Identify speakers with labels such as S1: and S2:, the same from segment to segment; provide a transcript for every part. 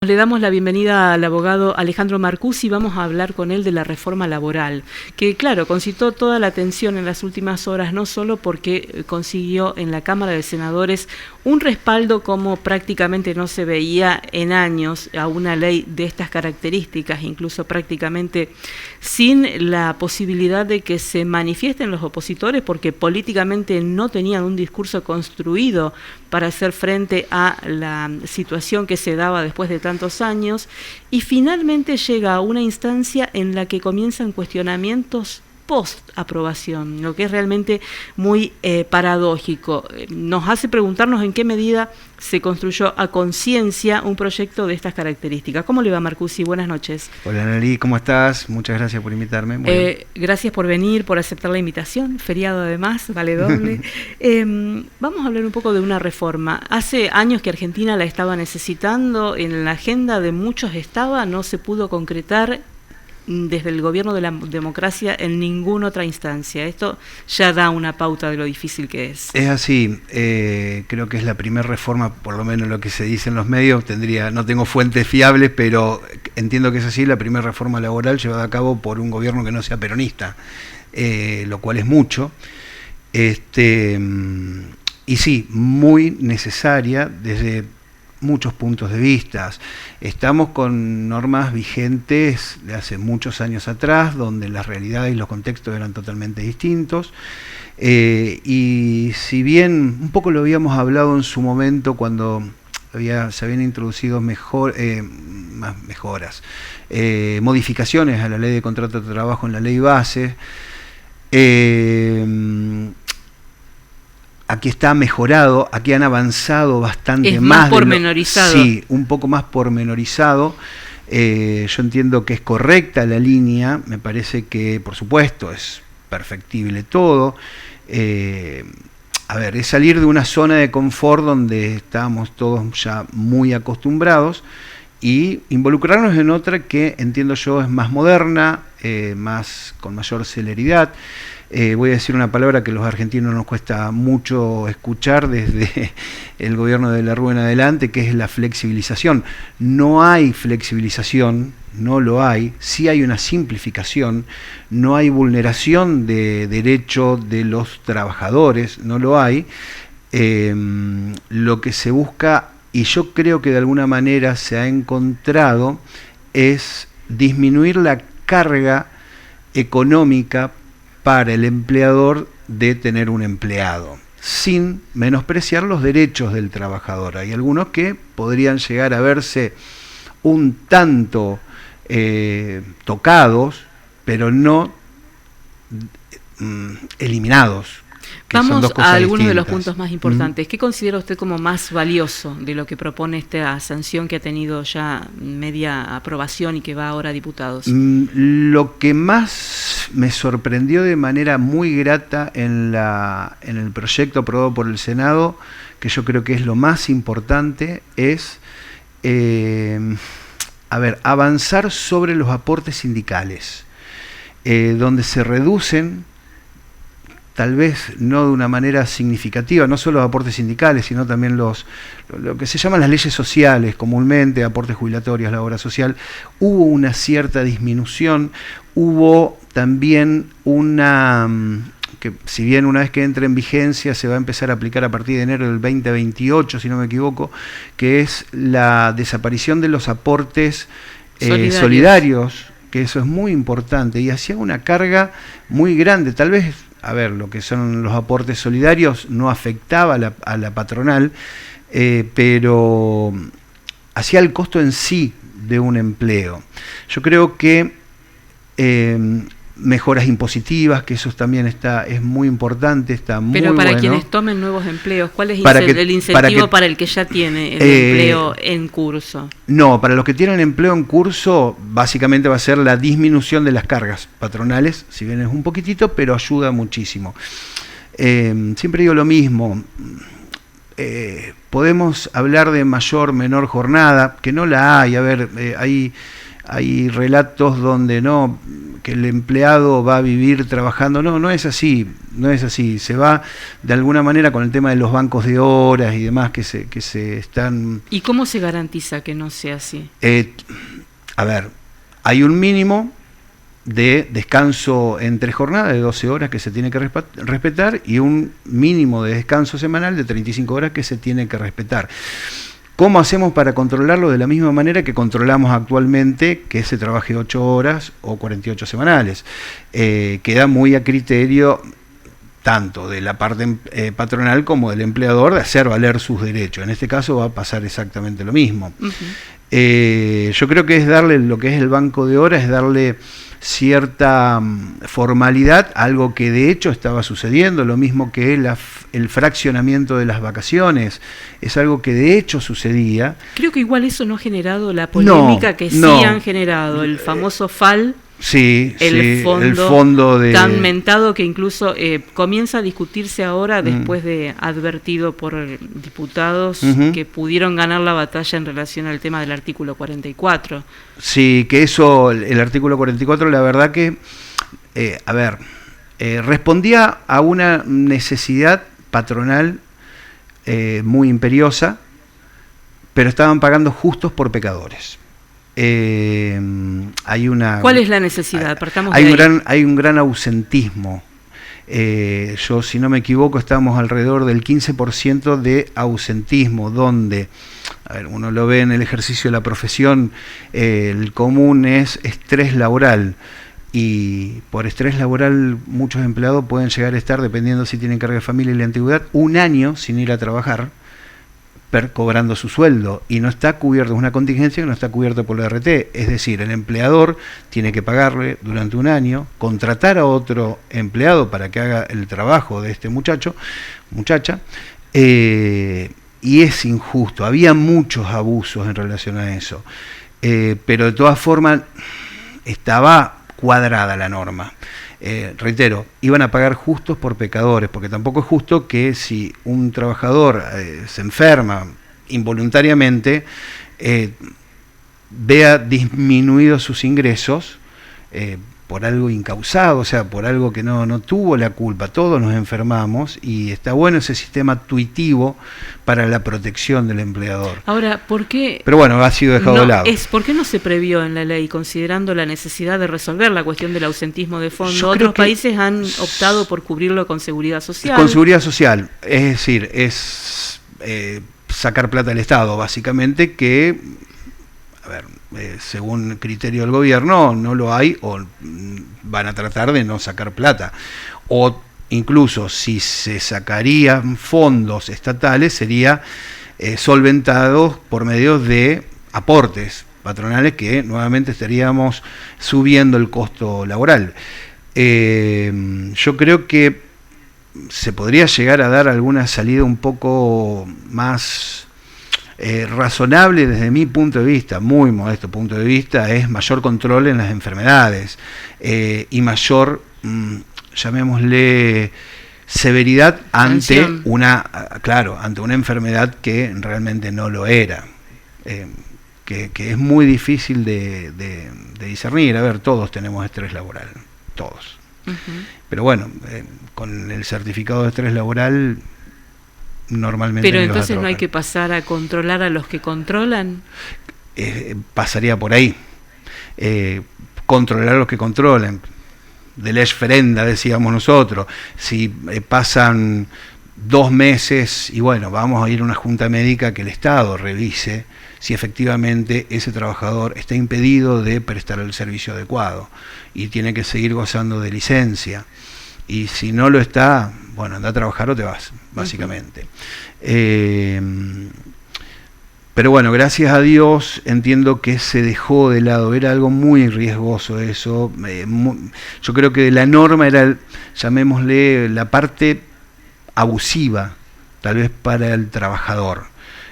S1: Le damos la bienvenida al abogado Alejandro Marcusi. Vamos a hablar con él de la reforma laboral, que claro, concitó toda la atención en las últimas horas, no solo porque consiguió en la Cámara de Senadores un respaldo como prácticamente no se veía en años a una ley de estas características, incluso prácticamente sin la posibilidad de que se manifiesten los opositores, porque políticamente no tenían un discurso construido para hacer frente a la situación que se daba después de tantos años, y finalmente llega a una instancia en la que comienzan cuestionamientos post-aprobación, lo que es realmente muy paradójico. Nos hace preguntarnos en qué medida se construyó a conciencia un proyecto de estas características. ¿Cómo le va, Marcusi? Buenas noches.
S2: Hola, Nelly, ¿cómo estás? Muchas gracias por invitarme.
S1: Gracias por venir, por aceptar la invitación, feriado además, vale doble. Vamos a hablar un poco de una reforma. Hace años que Argentina la estaba necesitando, en la agenda de muchos estaba, no se pudo concretar desde el gobierno de la democracia en ninguna otra instancia. Esto ya da una pauta de lo difícil que es.
S2: Es así, creo que es la primera reforma, por lo menos lo que se dice en los medios, no tengo fuentes fiables, pero entiendo que es así, la primera reforma laboral llevada a cabo por un gobierno que no sea peronista, lo cual es mucho. Y sí, muy necesaria desde muchos puntos de vista. Estamos con normas vigentes de hace muchos años atrás, donde las realidades y los contextos eran totalmente distintos, y si bien un poco lo habíamos hablado en su momento cuando se habían introducido modificaciones a la ley de contrato de trabajo en la ley base, aquí está mejorado, aquí han avanzado bastante
S1: es
S2: más.
S1: Más pormenorizado.
S2: Sí, un poco más pormenorizado. Yo entiendo que es correcta la línea, me parece que, por supuesto, es perfectible todo. Es salir de una zona de confort donde estábamos todos ya muy acostumbrados y involucrarnos en otra que, entiendo yo, es más moderna, con mayor celeridad. Voy a decir una palabra que a los argentinos nos cuesta mucho escuchar desde el gobierno de la Rúa en adelante, que es la flexibilización. No hay flexibilización, no lo hay. Sí hay una simplificación, no hay vulneración de derecho de los trabajadores, no lo hay. Lo que se busca, y yo creo que de alguna manera se ha encontrado, es disminuir la carga económica para el empleador de tener un empleado, sin menospreciar los derechos del trabajador. Hay algunos que podrían llegar a verse un tanto tocados, pero no eliminados.
S1: Vamos a algunos de los puntos más importantes. ¿Qué considera usted como más valioso de lo que propone esta sanción que ha tenido ya media aprobación y que va ahora a diputados?
S2: Lo que más me sorprendió de manera muy grata en el proyecto aprobado por el Senado, que yo creo que es lo más importante, es avanzar sobre los aportes sindicales, donde se reducen, tal vez no de una manera significativa, no solo los aportes sindicales, sino también lo que se llaman las leyes sociales, comúnmente aportes jubilatorios, la obra social. Hubo una cierta disminución, hubo también que si bien una vez que entre en vigencia se va a empezar a aplicar a partir de enero del 2028, si no me equivoco, que es la desaparición de los aportes solidarios, que eso es muy importante, y hacía una carga muy grande. Tal vez, lo que son los aportes solidarios no afectaba a la patronal, pero hacía el costo en sí de un empleo. Yo creo que mejoras impositivas, que eso también es muy importante, está muy bueno.
S1: Pero para quienes tomen nuevos empleos, ¿cuál es el incentivo para el que ya tiene el empleo en curso?
S2: No, para los que tienen empleo en curso, básicamente va a ser la disminución de las cargas patronales, si bien es un poquitito, pero ayuda muchísimo. Siempre digo lo mismo, podemos hablar de mayor, menor jornada, que no la hay. hay relatos donde no, que el empleado va a vivir trabajando. No es así, no es así. Se va de alguna manera con el tema de los bancos de horas y demás que se están...
S1: ¿Y cómo se garantiza que no sea así?
S2: A ver, hay un mínimo de descanso entre jornadas de 12 horas que se tiene que respetar y un mínimo de descanso semanal de 35 horas que se tiene que respetar. ¿Cómo hacemos para controlarlo? De la misma manera que controlamos actualmente que se trabaje 8 horas o 48 semanales. Queda muy a criterio tanto de la parte patronal como del empleador de hacer valer sus derechos. En este caso va a pasar exactamente lo mismo. Yo creo que es darle lo que es el banco de horas, es darle cierta formalidad, algo que de hecho estaba sucediendo, lo mismo que el fraccionamiento de las vacaciones, es algo que de hecho sucedía.
S1: Creo que igual eso no ha generado la polémica que sí han generado, el famoso FAL.
S2: Sí,
S1: el fondo tan mentado que incluso comienza a discutirse ahora después de advertido por diputados que pudieron ganar la batalla en relación al tema del artículo 44.
S2: Sí, que eso, el artículo 44, la verdad que, respondía a una necesidad patronal muy imperiosa, pero estaban pagando justos por pecadores.
S1: ¿Cuál es la necesidad?
S2: Hay un gran ausentismo. Yo, si no me equivoco, estamos alrededor del 15% de ausentismo, donde, uno lo ve en el ejercicio de la profesión, el común es estrés laboral. Y por estrés laboral muchos empleados pueden llegar a estar, dependiendo si tienen carga de familia y la antigüedad, un año sin ir a trabajar, cobrando su sueldo, y no está cubierto, es una contingencia que no está cubierta por la RT, es decir, el empleador tiene que pagarle durante un año, contratar a otro empleado para que haga el trabajo de este muchacha, y es injusto, había muchos abusos en relación a eso, pero de todas formas estaba cuadrada la norma. Reitero, iban a pagar justos por pecadores, porque tampoco es justo que si un trabajador se enferma involuntariamente, vea disminuidos sus ingresos por algo incausado, o sea, por algo que no tuvo la culpa. Todos nos enfermamos y está bueno ese sistema tuitivo para la protección del empleador.
S1: Ahora, ¿por qué?
S2: Pero bueno, ha sido dejado de lado.
S1: ¿Por qué no se previó en la ley, considerando la necesidad de resolver la cuestión del ausentismo de fondo? Otros países han optado por cubrirlo con seguridad social.
S2: Con seguridad social, es decir, es sacar plata del Estado, básicamente, que... según el criterio del gobierno no lo hay, o van a tratar de no sacar plata, o incluso si se sacarían fondos estatales sería solventados por medio de aportes patronales, que nuevamente estaríamos subiendo el costo laboral. Yo creo que se podría llegar a dar alguna salida un poco más razonable desde mi punto de vista, muy modesto punto de vista, es mayor control en las enfermedades y mayor, llamémosle, severidad ante ante una enfermedad que realmente no lo era, que es muy difícil de discernir. A ver, todos tenemos estrés laboral, todos. Pero bueno, con el certificado de estrés laboral normalmente...
S1: Pero entonces no hay que pasar a controlar a los que controlan.
S2: Pasaría por ahí. Controlar a los que controlan. De lex ferenda, decíamos nosotros. Si pasan 2 meses y bueno, vamos a ir a una junta médica, que el Estado revise si efectivamente ese trabajador está impedido de prestar el servicio adecuado y tiene que seguir gozando de licencia. Y si no lo está, bueno, anda a trabajar o te vas, básicamente. Pero bueno, gracias a Dios entiendo que se dejó de lado, era algo muy riesgoso eso. Yo creo que la norma era, llamémosle, la parte abusiva, tal vez para el trabajador,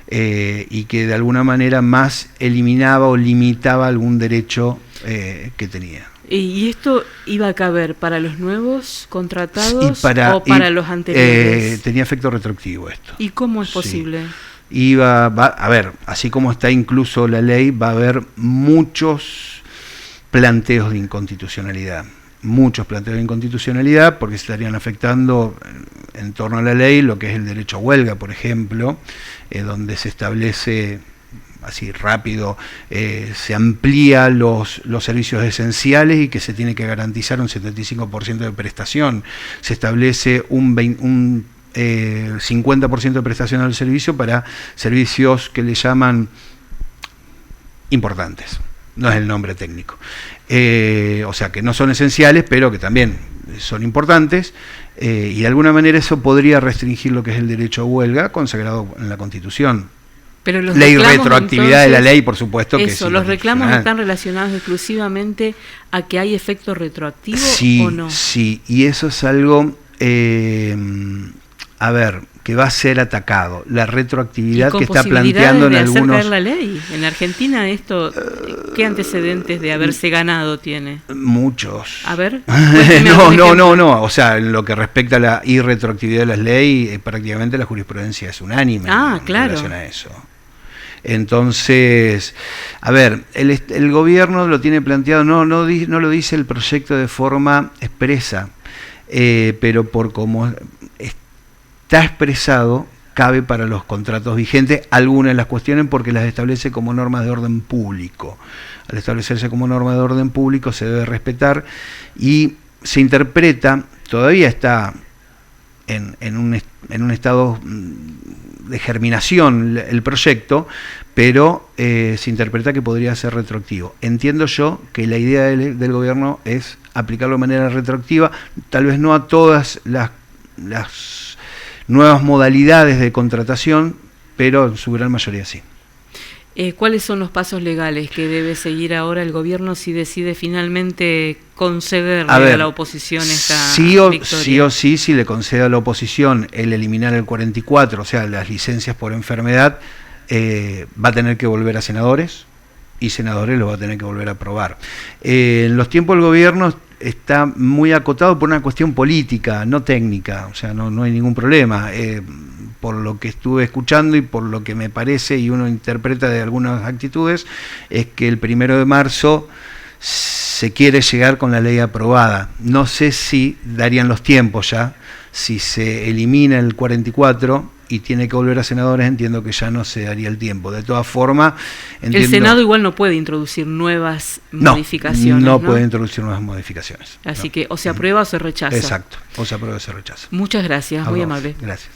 S2: y que de alguna manera más eliminaba o limitaba algún derecho que tenía.
S1: ¿Y esto iba a caber para los nuevos contratados o para los anteriores?
S2: Tenía efecto retroactivo esto.
S1: ¿Y cómo es posible?
S2: A ver, así como está incluso la ley, va a haber muchos planteos de inconstitucionalidad. Muchos planteos de inconstitucionalidad porque se estarían afectando en torno a la ley lo que es el derecho a huelga, por ejemplo, donde se establece, así rápido, se amplía los servicios esenciales y que se tiene que garantizar un 75% de prestación. Se establece un 50% de prestación al servicio para servicios que le llaman importantes. No es el nombre técnico. O sea, que no son esenciales, pero que también son importantes, y de alguna manera eso podría restringir lo que es el derecho a huelga consagrado en la Constitución.
S1: Pero los
S2: ley
S1: reclamos,
S2: retroactividad
S1: entonces,
S2: de la ley, por supuesto.
S1: Eso,
S2: que
S1: ¿los reclamos están relacionados exclusivamente a que hay efecto retroactivo o no?
S2: Sí, y eso es algo, que va a ser atacado. La retroactividad que está planteando en algunos...
S1: hacer caer la ley. En Argentina esto, ¿qué antecedentes de haberse ganado tiene?
S2: Muchos.
S1: A ver.
S2: No. O sea, en lo que respecta a la irretroactividad de las leyes, prácticamente la jurisprudencia es unánime en relación a eso. Entonces, el gobierno lo tiene planteado, no lo dice el proyecto de forma expresa, pero por como está expresado, cabe para los contratos vigentes algunas de las cuestiones porque las establece como normas de orden público. Al establecerse como norma de orden público se debe respetar y se interpreta, todavía está en un estado de germinación el proyecto, pero se interpreta que podría ser retroactivo. Entiendo yo que la idea del gobierno es aplicarlo de manera retroactiva, tal vez no a todas las nuevas modalidades de contratación, pero en su gran mayoría sí.
S1: ¿Cuáles son los pasos legales que debe seguir ahora el gobierno si decide finalmente concederle a la oposición esta victoria?
S2: Sí o sí, si le concede a la oposición el eliminar el 44, o sea, las licencias por enfermedad, va a tener que volver a senadores, y senadores lo va a tener que volver a aprobar. En los tiempos del gobierno está muy acotado por una cuestión política, no técnica, o sea, no hay ningún problema. Por lo que estuve escuchando y por lo que me parece y uno interpreta de algunas actitudes, es que el 1 de marzo se quiere llegar con la ley aprobada. No sé si darían los tiempos ya, si se elimina el 44 y tiene que volver a senadores, entiendo que ya no se daría el tiempo. De todas formas, entiendo...
S1: El Senado igual no puede introducir nuevas modificaciones, ¿no?
S2: No puede introducir nuevas modificaciones.
S1: Así que o se aprueba o se rechaza.
S2: Exacto, o se aprueba o se rechaza.
S1: Muchas gracias, muy amable.
S2: Gracias.